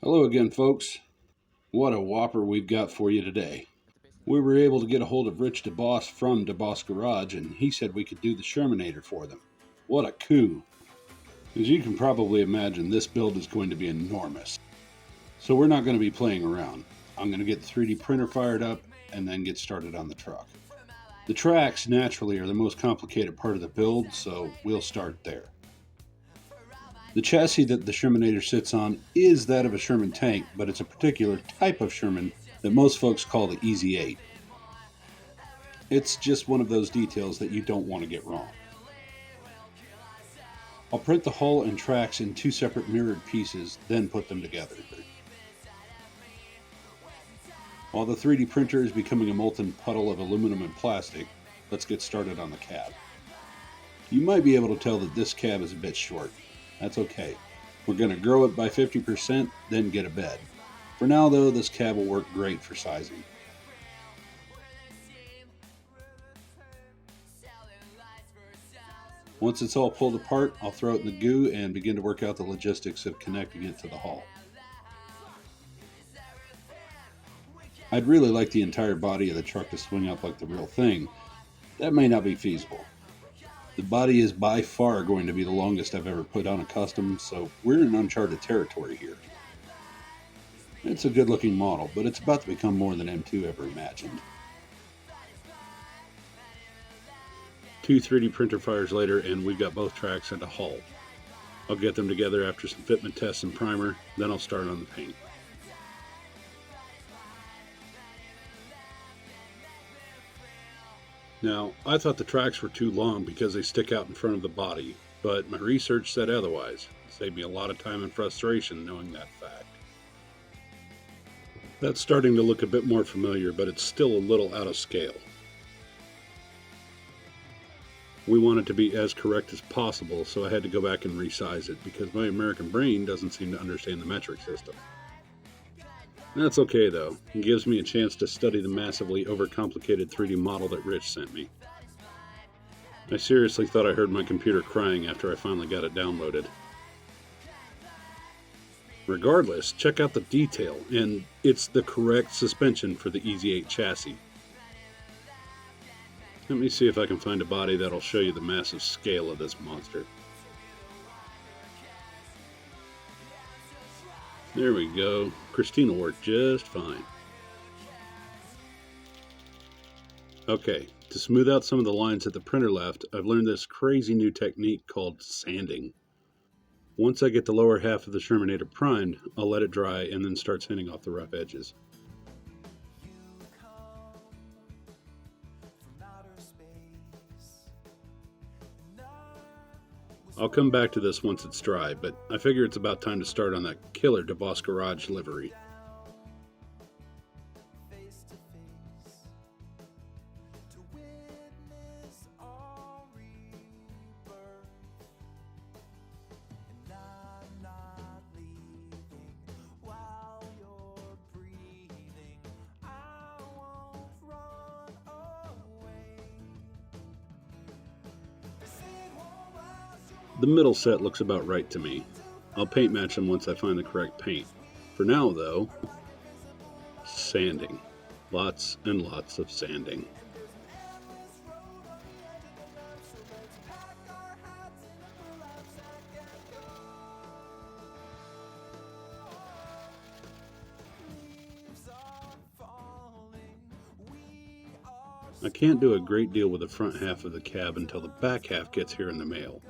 Hello again, folks. What a whopper we've got for you today. We were able to get a hold of Rich DeBoss from DeBoss Garage, and he said we could do the Shermanator for them. What a coup! As you can probably imagine, this build is going to be enormous. So we're not going to be playing around. I'm going to get the 3D printer fired up and then get started on the truck. The tracks, naturally, are the most complicated part of the build, so we'll start there. The chassis that the Shermanator sits on is that of a Sherman tank, but it's a particular type of Sherman that most folks call the Easy 8. It's just one of those details that you don't want to get wrong. I'll print the hull and tracks in two separate mirrored pieces, then put them together. While the 3D printer is becoming a molten puddle of aluminum and plastic, let's get started on the cab. You might be able to tell that this cab is a bit short. That's okay. We're going to grow it by 50%, then get a bed. For now though, this cab will work great for sizing. Once it's all pulled apart, I'll throw it in the goo and begin to work out the logistics of connecting it to the hull. I'd really like the entire body of the truck to swing up like the real thing. That may not be feasible. The body is by far going to be the longest I've ever put on a custom, so we're in uncharted territory here. It's a good looking model, but it's about to become more than M2 ever imagined. 2 3D printer fires later, and we've got both tracks and a hull. I'll get them together after some fitment tests and primer, then I'll start on the paint. Now, I thought the tracks were too long because they stick out in front of the body, but my research said otherwise. It saved me a lot of time and frustration knowing that fact. That's starting to look a bit more familiar, but it's still a little out of scale. We want it to be as correct as possible, so I had to go back and resize it because my American brain doesn't seem to understand the metric system. That's okay though, it gives me a chance to study the massively overcomplicated 3D model that Rich sent me. I seriously thought I heard my computer crying after I finally got it downloaded. Regardless, check out the detail, and it's the correct suspension for the Easy 8 chassis. Let me see if I can find a body that'll show you the massive scale of this monster. There we go. Christina worked just fine. Okay, to smooth out some of the lines that the printer left, I've learned this crazy new technique called sanding. Once I get the lower half of the Shermanator primed, I'll let it dry and then start sanding off the rough edges. I'll come back to this once it's dry, but I figure it's about time to start on that killer DeBoss Garage livery. The middle set looks about right to me. I'll paint match them once I find the correct paint. For now though, sanding. Lots and lots of sanding. I can't do a great deal with the front half of the cab until the back half gets here in the mail.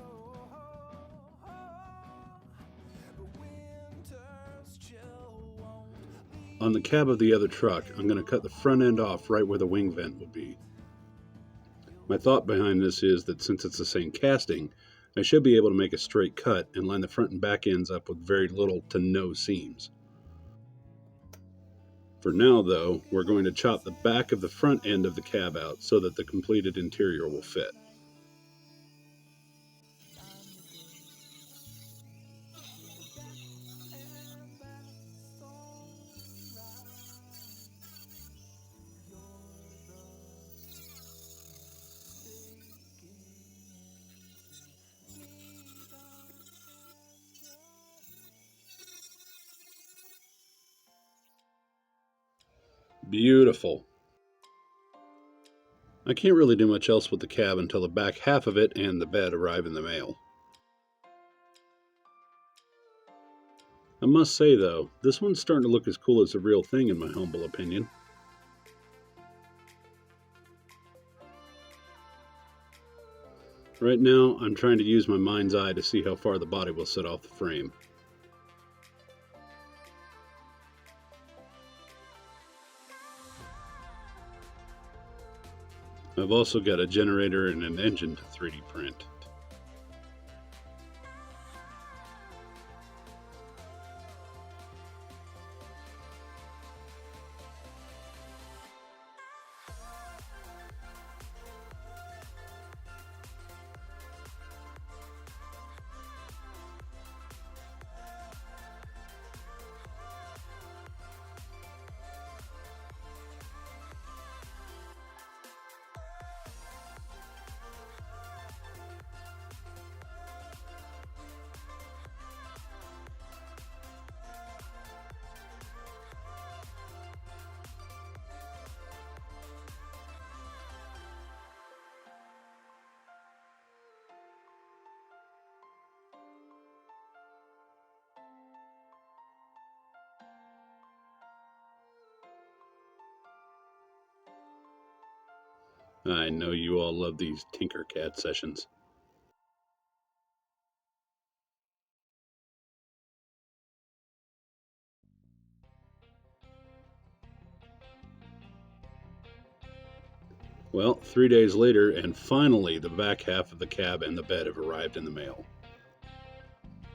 On the cab of the other truck, I'm going to cut the front end off right where the wing vent will be. My thought behind this is that since it's the same casting, I should be able to make a straight cut and line the front and back ends up with very little to no seams. For now though, we're going to chop the back of the front end of the cab out so that the completed interior will fit. Beautiful. I can't really do much else with the cab until the back half of it and the bed arrive in the mail. I must say though, this one's starting to look as cool as the real thing in my humble opinion. Right now, I'm trying to use my mind's eye to see how far the body will sit off the frame. I've also got a generator and an engine to 3D print. I know you all love these Tinkercad sessions. Well, 3 days later, and finally the back half of the cab and the bed have arrived in the mail.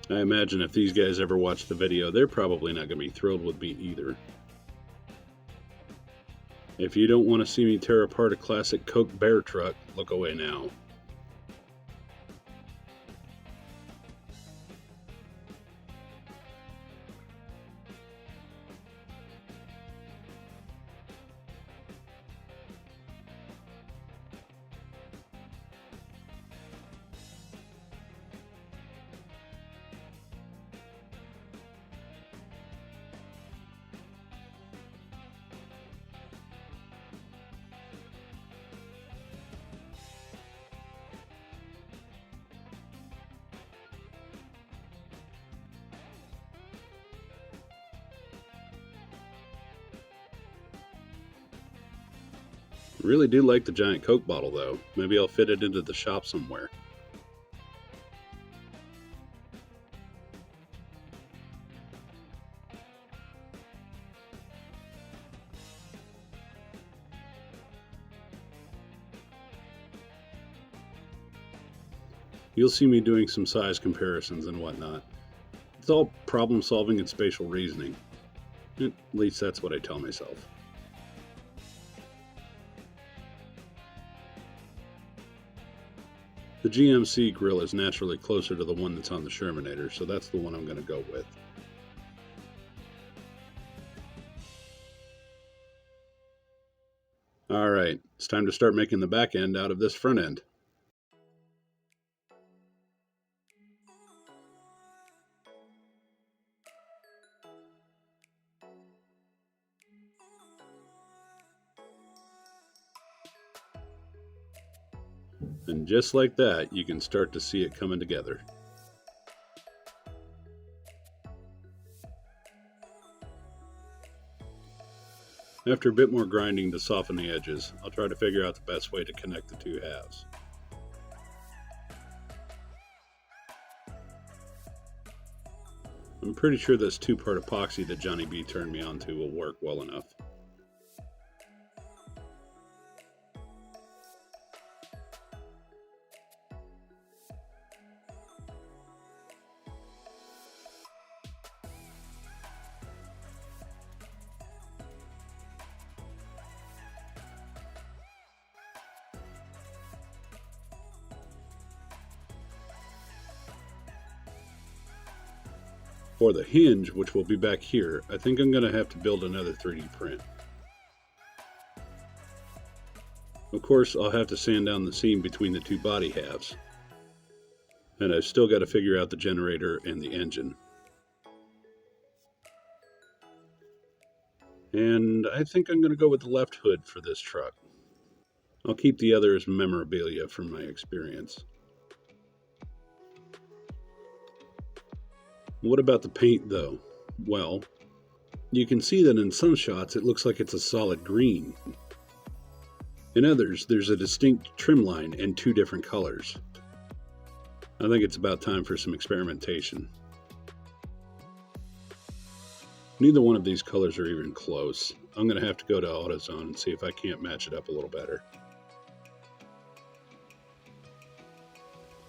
I imagine if these guys ever watch the video, they're probably not going to be thrilled with me either. If you don't want to see me tear apart a classic Coke Bear truck, look away now. Really do like the giant Coke bottle though. Maybe I'll fit it into the shop somewhere. You'll see me doing some size comparisons and whatnot. It's all problem solving and spatial reasoning. At least that's what I tell myself. The GMC grill is naturally closer to the one that's on the Shermanator, so that's the one I'm going to go with. Alright, it's time to start making the back end out of this front end. And just like that, you can start to see it coming together. After a bit more grinding to soften the edges, I'll try to figure out the best way to connect the two halves. I'm pretty sure this 2-part epoxy that Johnny B turned me onto will work well enough. For the hinge, which will be back here, I think I'm going to have to build another 3D print. Of course, I'll have to sand down the seam between the two body halves. And I've still got to figure out the generator and the engine. And I think I'm going to go with the left hood for this truck. I'll keep the other as memorabilia from my experience. What about the paint though? Well, you can see that in some shots it looks like it's a solid green. In others, there's a distinct trim line and two different colors. I think it's about time for some experimentation. Neither one of these colors are even close. I'm going to have to go to AutoZone and see if I can't match it up a little better.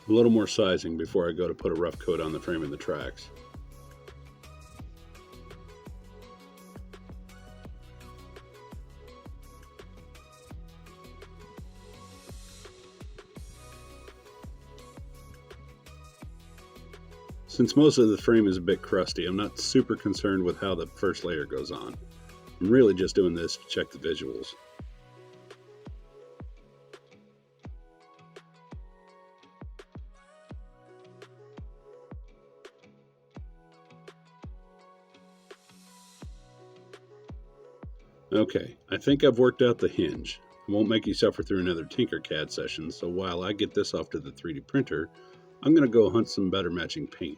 A little more sizing before I go to put a rough coat on the frame and the tracks. Since most of the frame is a bit crusty, I'm not super concerned with how the first layer goes on. I'm really just doing this to check the visuals. Okay, I think I've worked out the hinge. I won't make you suffer through another Tinkercad session, so while I get this off to the 3D printer, I'm going to go hunt some better matching paint.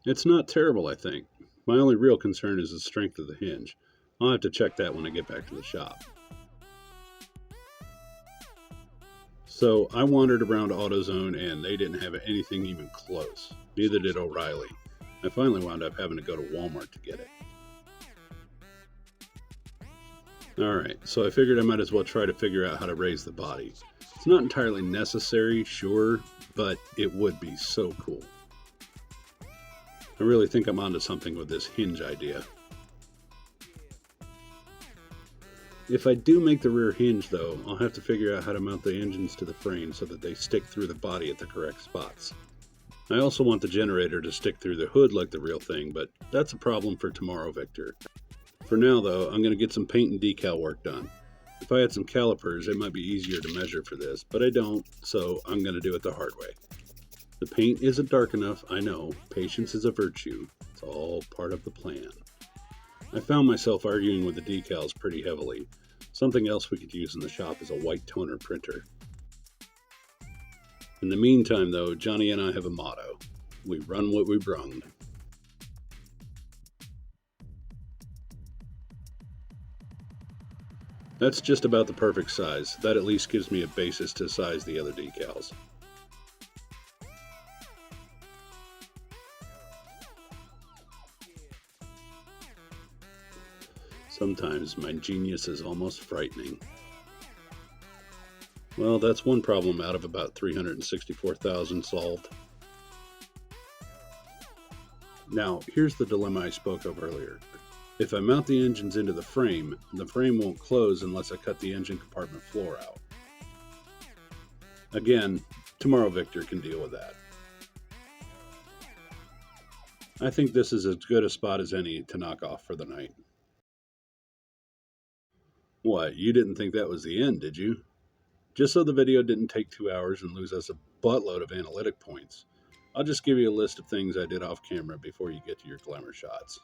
It's not terrible, I think. My only real concern is the strength of the hinge. I'll have to check that when I get back to the shop. So I wandered around AutoZone and they didn't have anything even close. Neither did O'Reilly. I finally wound up having to go to Walmart to get it. Alright, so I figured I might as well try to figure out how to raise the body. It's not entirely necessary, sure, but it would be so cool. I really think I'm onto something with this hinge idea. If I do make the rear hinge though, I'll have to figure out how to mount the engines to the frame so that they stick through the body at the correct spots. I also want the generator to stick through the hood like the real thing, but that's a problem for tomorrow, Victor. For now though, I'm going to get some paint and decal work done. If I had some calipers, it might be easier to measure for this, but I don't, so I'm going to do it the hard way. The paint isn't dark enough, I know. Patience is a virtue. It's all part of the plan. I found myself arguing with the decals pretty heavily. Something else we could use in the shop is a white toner printer. In the meantime though, Johnny and I have a motto. We run what we brung. That's just about the perfect size. That at least gives me a basis to size the other decals. Sometimes my genius is almost frightening. Well, that's one problem out of about 364,000 solved. Now, here's the dilemma I spoke of earlier. If I mount the engines into the frame won't close unless I cut the engine compartment floor out. Again, tomorrow Victor can deal with that. I think this is as good a spot as any to knock off for the night. What, you didn't think that was the end, did you? Just so the video didn't take 2 hours and lose us a buttload of analytic points, I'll just give you a list of things I did off camera before you get to your glamour shots.